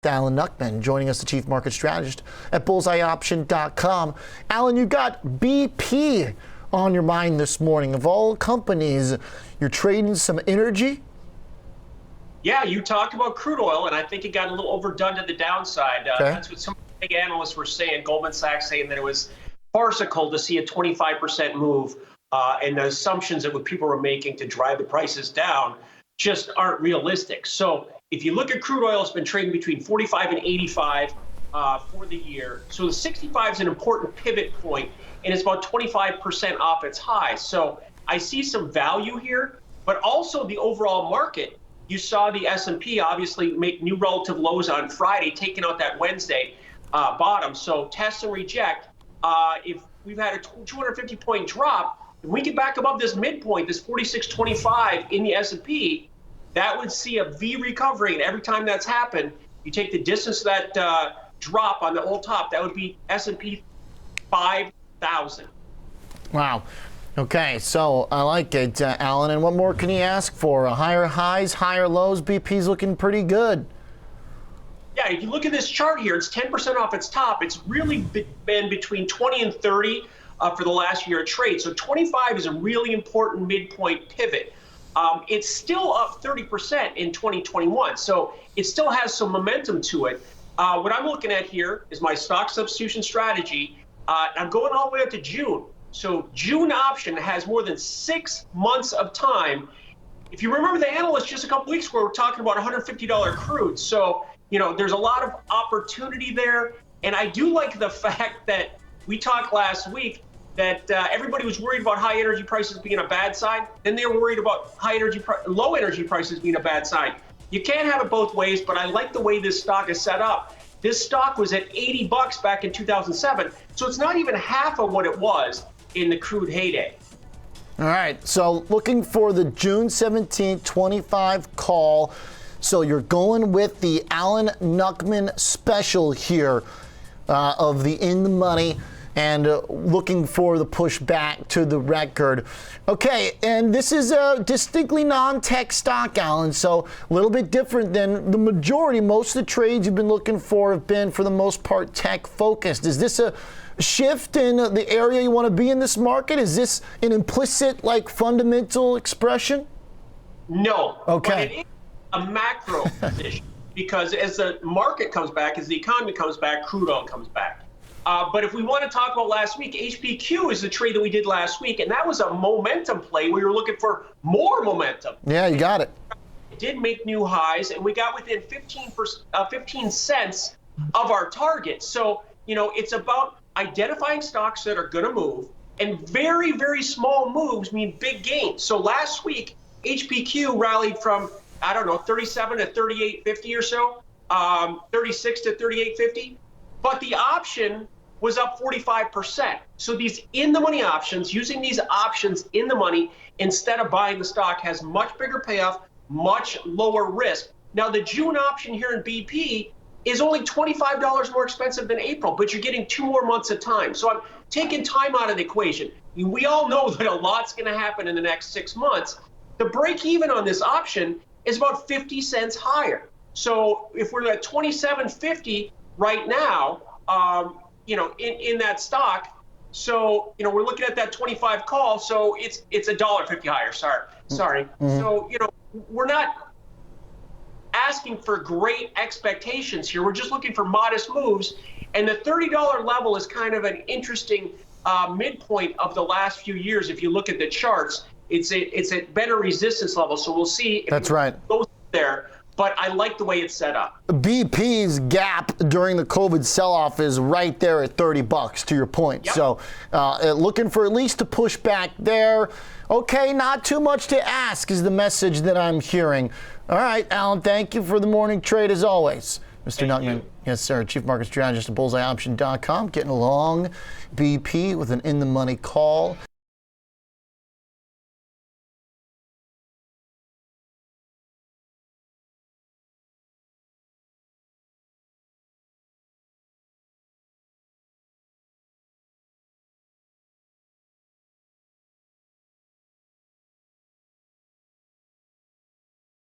Alan Knuckman joining us, the Chief Market Strategist at bullseyeoption.com. Alan, you got BP on your mind this morning. Of all companies, you're trading some energy? Yeah, you talked about crude oil, and I think it got a little overdone to the downside. Okay. That's what some big analysts were saying, Goldman Sachs saying that it was farcical to see a 25% move, and the assumptions that what people were making to drive the prices down just aren't realistic. So if you look at crude oil, it's been trading between 45 and 85 for the year. So the 65 is an important pivot point, and it's about 25% off its high. So I see some value here, but also the overall market. You saw the S&P obviously make new relative lows on Friday, taking out that Wednesday bottom. So test and reject. If we've had a 250-point drop, if we get back above this midpoint, this 46.25 in the S&P, that would see a V recovery. And every time that's happened, you take the distance of that drop on the old top, that would be S&P 5,000. Wow. Okay, so I like it, Alan. And what more can you ask for? Higher highs, higher lows. BP's looking pretty good. Yeah, if you look at this chart here, it's 10% off its top. It's really been between 20 and 30 for the last year of trade. So 25 is a really important midpoint pivot. It's still up 30% in 2021, so it still has some momentum to it. What I'm looking at here is my stock substitution strategy. I'm going all the way up to June. So June option has more than 6 months of time. If you remember the analysts just a couple weeks ago, we were talking about $150 crude. So, there's a lot of opportunity there. And I do like the fact that we talked last week that everybody was worried about high energy prices being a bad sign. Then they were worried about low energy prices being a bad sign. You can't have it both ways, but I like the way this stock is set up. This stock was at $80 back in 2007, so it's not even half of what it was in the crude heyday. All right, so looking for the June 17th, 25 call. So you're going with the Alan Knuckman special here of the in the money, and looking for the push back to the record. Okay, and this is a distinctly non-tech stock, Alan, so a little bit different than the majority. Most of the trades you've been looking for have been, for the most part, tech-focused. Is this a shift in the area you want to be in this market? Is this an implicit, fundamental expression? No. Okay. But it is a macro position, because as the market comes back, as the economy comes back, crude oil comes back. But if we want to talk about last week, HPQ is the trade that we did last week, and that was a momentum play. We were looking for more momentum. Yeah, you got it. It did make new highs, and we got within 15 cents of our target. So, it's about identifying stocks that are going to move, and very, very small moves mean big gains. So last week, HPQ rallied from, 37 to 38.50 or so, 36 to 38.50. But the option was up 45%. So these in-the-money options, using these options in the money instead of buying the stock, has much bigger payoff, much lower risk. Now, the June option here in BP is only $25 more expensive than April, but you're getting 2 more months of time. So I'm taking time out of the equation. We all know that a lot's going to happen in the next 6 months. The break even on this option is about 50 cents higher. So if we're at 27.50 right now, in that stock, so we're looking at that 25 call, so it's $1.50 higher. Sorry. Mm-hmm. So we're not asking for great expectations here. We're just looking for modest moves, and the $30 level is kind of an interesting midpoint of the last few years. If you look at the charts, it's a better resistance level. So we'll see if That's right. it goes there. But I like the way it's set up. BP's gap during the COVID sell-off is right there at $30, to your point. Yep. So looking for at least a push back there. Okay, not too much to ask is the message that I'm hearing. All right, Alan, thank you for the morning trade as always. Mr. Knuckman, yes, sir, Chief Market Strategist at bullseyeoption.com, getting along BP with an in-the-money call.